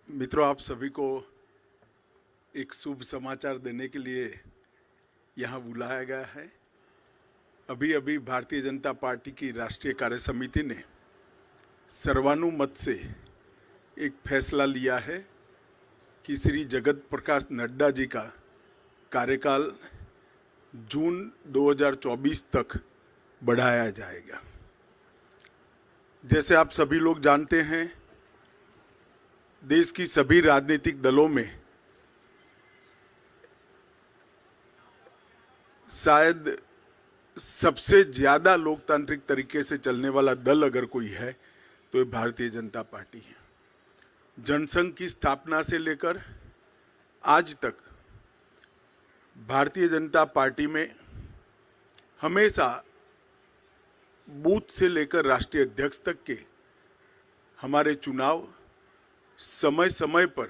मित्रों, आप सभी को एक शुभ समाचार देने के लिए यहाँ बुलाया गया है। अभी अभी भारतीय जनता पार्टी की राष्ट्रीय कार्य समिति ने सर्वानुमत से एक फैसला लिया है कि श्री जगत प्रकाश नड्डा जी का कार्यकाल जून 2024 तक बढ़ाया जाएगा। जैसे आप सभी लोग जानते हैं, देश की सभी राजनीतिक दलों में शायद सबसे ज्यादा लोकतांत्रिक तरीके से चलने वाला दल अगर कोई है तो ये भारतीय जनता पार्टी है। जनसंघ की स्थापना से लेकर आज तक भारतीय जनता पार्टी में हमेशा बूथ से लेकर राष्ट्रीय अध्यक्ष तक के हमारे चुनाव समय समय पर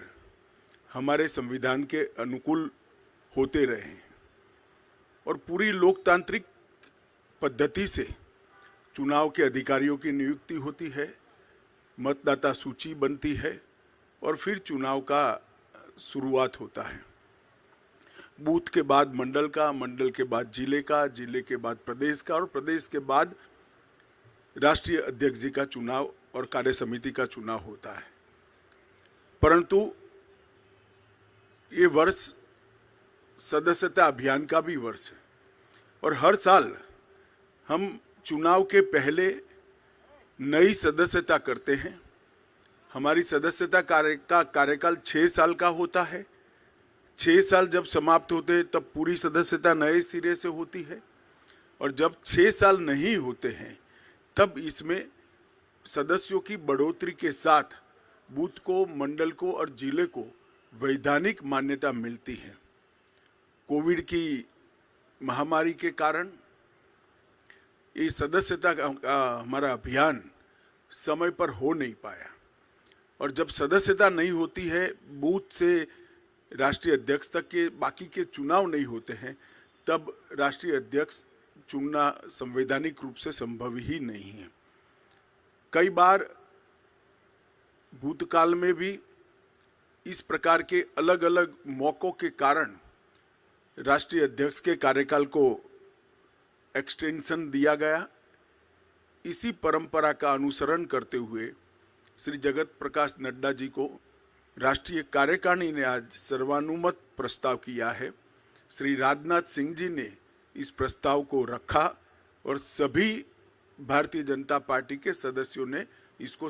हमारे संविधान के अनुकूल होते रहे हैं और पूरी लोकतांत्रिक पद्धति से चुनाव के अधिकारियों की नियुक्ति होती है, मतदाता सूची बनती है और फिर चुनाव का शुरुआत होता है। बूथ के बाद मंडल का, मंडल के बाद जिले का, जिले के बाद प्रदेश का और प्रदेश के बाद राष्ट्रीय अध्यक्ष जी का चुनाव और कार्य समिति का चुनाव होता है। परंतु ये वर्ष सदस्यता अभियान का भी वर्ष है और हर साल हम चुनाव के पहले नई सदस्यता करते हैं। हमारी सदस्यता कार्यकाल 6 साल का होता है। 6 साल जब समाप्त होते हैं तब पूरी सदस्यता नए सिरे से होती है और जब 6 साल नहीं होते हैं तब इसमें सदस्यों की बढ़ोतरी के साथ बूथ को, मंडल को और जिले को वैधानिक मान्यता मिलती है। कोविड की महामारी के कारण ये सदस्यता का हमारा अभियान समय पर हो नहीं पाया और जब सदस्यता नहीं होती है, बूथ से राष्ट्रीय अध्यक्ष तक के बाकी के चुनाव नहीं होते हैं, तब राष्ट्रीय अध्यक्ष चुनना संवैधानिक रूप से संभव ही नहीं है। कई बार भूतकाल में भी इस प्रकार के अलग अलग मौकों के कारण राष्ट्रीय अध्यक्ष के कार्यकाल को एक्सटेंशन दिया गया। इसी परंपरा का अनुसरण करते हुए श्री जगत प्रकाश नड्डा जी को राष्ट्रीय कार्यकारिणी ने आज सर्वानुमत प्रस्ताव किया है। श्री राजनाथ सिंह जी ने इस प्रस्ताव को रखा और सभी भारतीय जनता पार्टी के सदस्यों ने इसको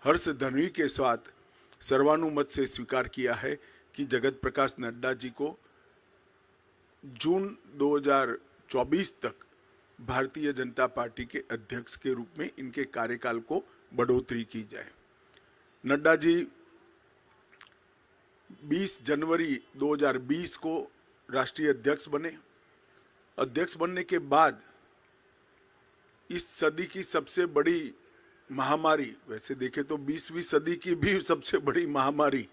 हर्ष ध्वनि के साथ सर्वानुमत से स्वीकार किया है कि जगत प्रकाश नड्डा जी को जून 2024 तक भारतीय जनता पार्टी के अध्यक्ष के रूप में इनके कार्यकाल को बढ़ोतरी की जाए। नड्डा जी 20 जनवरी 2020 को राष्ट्रीय अध्यक्ष बने। अध्यक्ष बनने के बाद इस सदी की सबसे बड़ी महामारी, वैसे देखें तो 20वीं सदी की भी सबसे बड़ी महामारी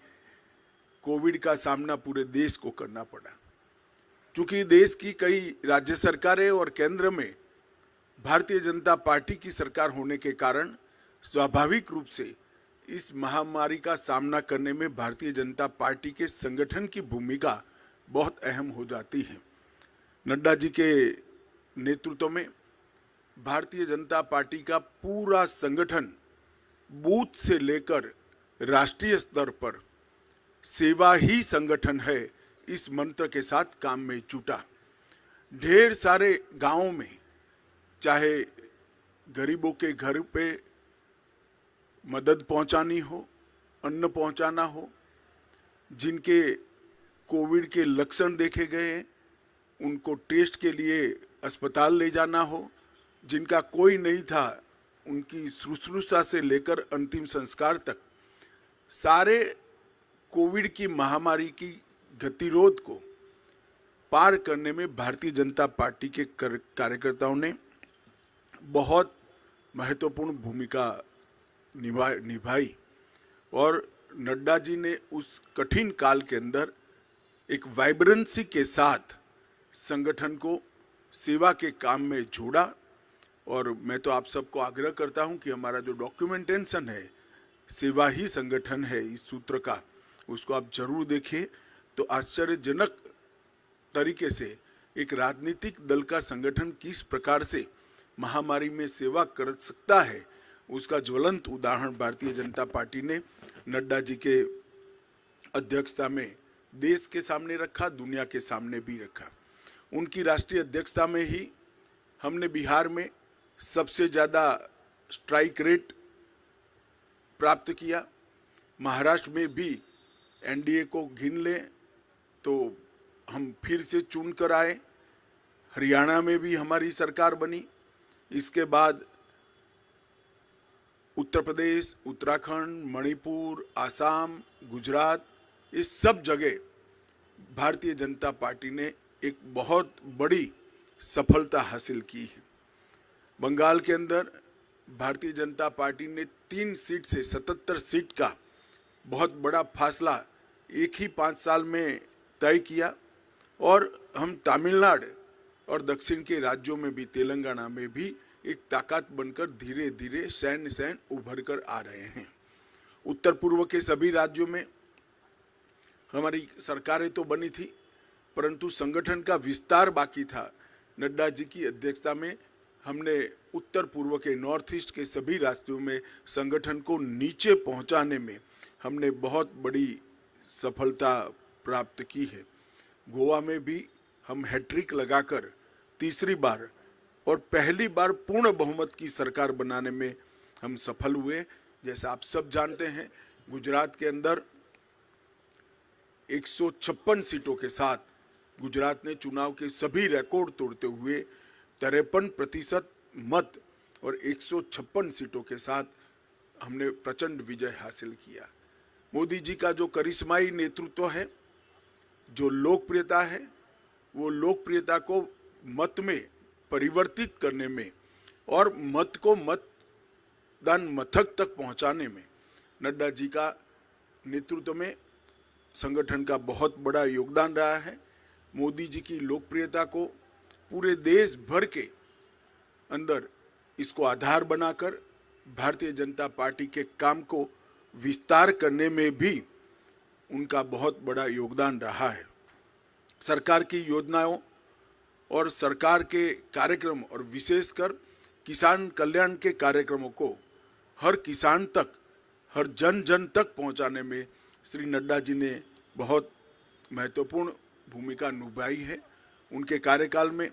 कोविड का सामना पूरे देश को करना पड़ा। क्योंकि देश की कई राज्य सरकारें और केंद्र में भारतीय जनता पार्टी की सरकार होने के कारण स्वाभाविक रूप से इस महामारी का सामना करने में भारतीय जनता पार्टी के संगठन की भूमिका बहुत अहम हो जाती है। नड्डा जी के नेतृत्व में भारतीय जनता पार्टी का पूरा संगठन बूथ से लेकर राष्ट्रीय स्तर पर सेवा ही संगठन है, इस मंत्र के साथ काम में जुटा। ढेर सारे गांवों में चाहे गरीबों के घर पे मदद पहुंचानी हो, अन्न पहुंचाना हो, जिनके कोविड के लक्षण देखे गए उनको टेस्ट के लिए अस्पताल ले जाना हो, जिनका कोई नहीं था उनकी शुश्रूषा से लेकर अंतिम संस्कार तक सारे कोविड की महामारी की गतिरोध को पार करने में भारतीय जनता पार्टी के कार्यकर्ताओं ने बहुत महत्वपूर्ण भूमिका निभाई और नड्डा जी ने उस कठिन काल के अंदर एक वाइब्रेंसी के साथ संगठन को सेवा के काम में जोड़ा। और मैं तो आप सबको आग्रह करता हूं कि हमारा जो डॉक्यूमेंटेशन है सेवा ही संगठन है इस सूत्र का, उसको आप जरूर देखिए। तो आश्चर्यजनक तरीके से एक राजनीतिक दल का संगठन किस प्रकार से महामारी में सेवा कर सकता है, उसका ज्वलंत उदाहरण भारतीय जनता पार्टी ने नड्डा जी के अध्यक्षता में देश के सामने रखा, दुनिया के सामने भी रखा। उनकी राष्ट्रीय अध्यक्षता में ही हमने बिहार में सबसे ज्यादा स्ट्राइक रेट प्राप्त किया। महाराष्ट्र में भी एनडीए को गिन लें तो हम फिर से चुन कर आए। हरियाणा में भी हमारी सरकार बनी। इसके बाद उत्तर प्रदेश, उत्तराखंड, मणिपुर, आसाम, गुजरात, इस सब जगह भारतीय जनता पार्टी ने एक बहुत बड़ी सफलता हासिल की है। बंगाल के अंदर भारतीय जनता पार्टी ने 3 सीट से 77 सीट का बहुत बड़ा फासला एक ही 5 साल में तय किया। और हम तमिलनाडु और दक्षिण के राज्यों में भी, तेलंगाना में भी एक ताकत बनकर धीरे धीरे सैन उभर कर आ रहे हैं। उत्तर पूर्व के सभी राज्यों में हमारी सरकारें तो बनी थी, परंतु संगठन का विस्तार बाकी था। नड्डा जी की अध्यक्षता में हमने उत्तर पूर्व के, नॉर्थ ईस्ट के सभी राज्यों में संगठन को नीचे पहुंचाने में हमने बहुत बड़ी सफलता प्राप्त की है। गोवा में भी हम हैट्रिक लगाकर तीसरी बार और पहली बार पूर्ण बहुमत की सरकार बनाने में हम सफल हुए। जैसा आप सब जानते हैं, गुजरात के अंदर 156 सीटों के साथ गुजरात ने चुनाव के सभी रिकॉर्ड तोड़ते हुए 53% मत और 156 सीटों के साथ हमने प्रचंड विजय हासिल किया। मोदी जी का जो करिश्माई नेतृत्व है, जो लोकप्रियता है, वो लोकप्रियता को मत में परिवर्तित करने में और मत को मतदान मथक तक पहुंचाने में नड्डा जी का नेतृत्व में संगठन का बहुत बड़ा योगदान रहा है। मोदी जी की लोकप्रियता को पूरे देश भर के अंदर इसको आधार बनाकर भारतीय जनता पार्टी के काम को विस्तार करने में भी उनका बहुत बड़ा योगदान रहा है। सरकार की योजनाओं और सरकार के कार्यक्रम और विशेषकर किसान कल्याण के कार्यक्रमों को हर किसान तक, हर जन जन तक पहुंचाने में श्री नड्डा जी ने बहुत महत्वपूर्ण भूमिका निभाई है। उनके कार्यकाल में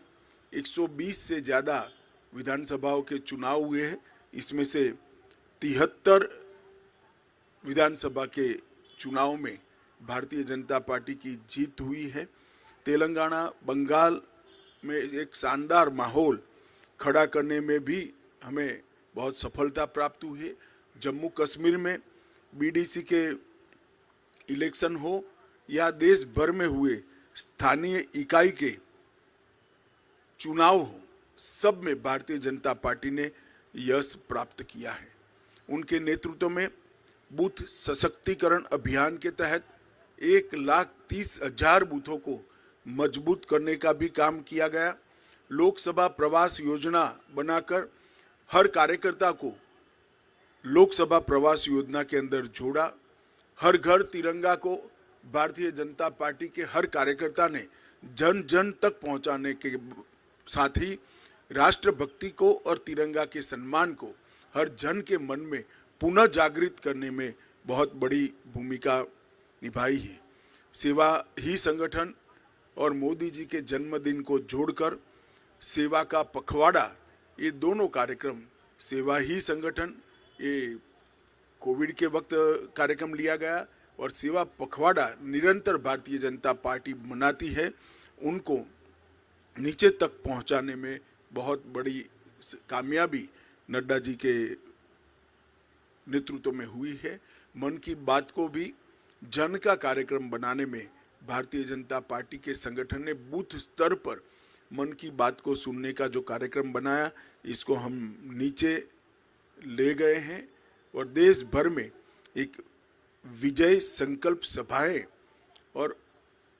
120 से ज़्यादा विधानसभाओं के चुनाव हुए हैं। इसमें से 73 विधानसभा के चुनाव में भारतीय जनता पार्टी की जीत हुई है। तेलंगाना, बंगाल में एक शानदार माहौल खड़ा करने में भी हमें बहुत सफलता प्राप्त हुई है। जम्मू कश्मीर में बीडीसी के इलेक्शन हो या देश भर में हुए स्थानीय इकाई के चुनाव हो, सब में भारतीय जनता पार्टी ने यश प्राप्त किया है। उनके नेतृत्व में बूथ सशक्तिकरण अभियान के तहत 1,30,000 बूथों को मजबूत करने का भी काम किया गया। लोकसभा प्रवास योजना बनाकर हर कार्यकर्ता को लोकसभा प्रवास योजना के अंदर जोड़ा। हर घर तिरंगा को भारतीय जनता पार्टी के हर कार्यकर्ता ने जन जन तक पहुंचाने के साथ ही राष्ट्रभक्ति को और तिरंगा के सम्मान को हर जन के मन में पुनः जागृत करने में बहुत बड़ी भूमिका निभाई है। सेवा ही संगठन और मोदी जी के जन्मदिन को जोड़कर सेवा का पखवाड़ा, ये दोनों कार्यक्रम, सेवा ही संगठन ये कोविड के वक्त कार्यक्रम लिया गया और सेवा पखवाड़ा निरंतर भारतीय जनता पार्टी मनाती है, उनको नीचे तक पहुंचाने में बहुत बड़ी कामयाबी नड्डा जी के नेतृत्व में हुई है। मन की बात को भी जन का कार्यक्रम बनाने में भारतीय जनता पार्टी के संगठन ने बूथ स्तर पर मन की बात को सुनने का जो कार्यक्रम बनाया, इसको हम नीचे ले गए हैं और देश भर में एक विजय संकल्प सभाएं और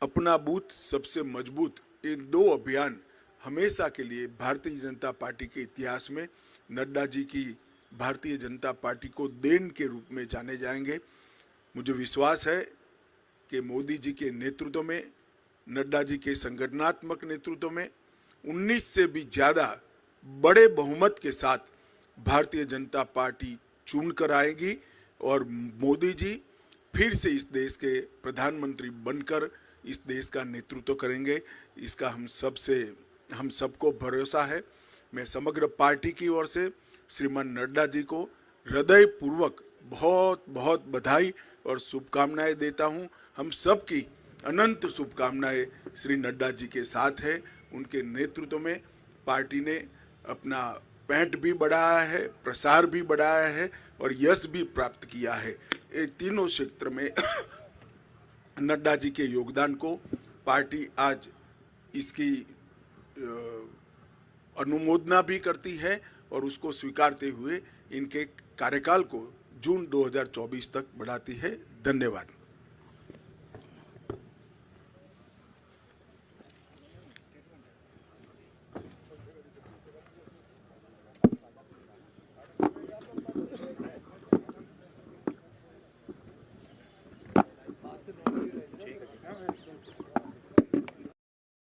अपना बूथ सबसे मजबूत, ये 2 अभियान हमेशा के लिए भारतीय जनता पार्टी के इतिहास में नड्डा जी की भारतीय जनता पार्टी को देन के रूप में जाने जाएंगे। मुझे विश्वास है कि मोदी जी के नेतृत्व में, नड्डा जी के संगठनात्मक नेतृत्व में 19 से भी ज्यादा बड़े बहुमत के साथ भारतीय जनता पार्टी चुन कर आएगी और मोदी जी फिर से इस देश के प्रधानमंत्री बनकर इस देश का नेतृत्व करेंगे। इसका हम सबको भरोसा है। मैं समग्र पार्टी की ओर से श्रीमान नड्डा जी को हृदय पूर्वक बहुत बहुत बधाई और शुभकामनाएं देता हूं। हम सबकी अनंत शुभकामनाएं श्री नड्डा जी के साथ है। उनके नेतृत्व में पार्टी ने अपना पैठ भी बढ़ाया है, प्रसार भी बढ़ाया है और यश भी प्राप्त किया है। ये तीनों क्षेत्र में नड्डा जी के योगदान को पार्टी आज इसकी अनुमोदना भी करती है और उसको स्वीकारते हुए इनके कार्यकाल को जून 2024 तक बढ़ाती है। धन्यवाद।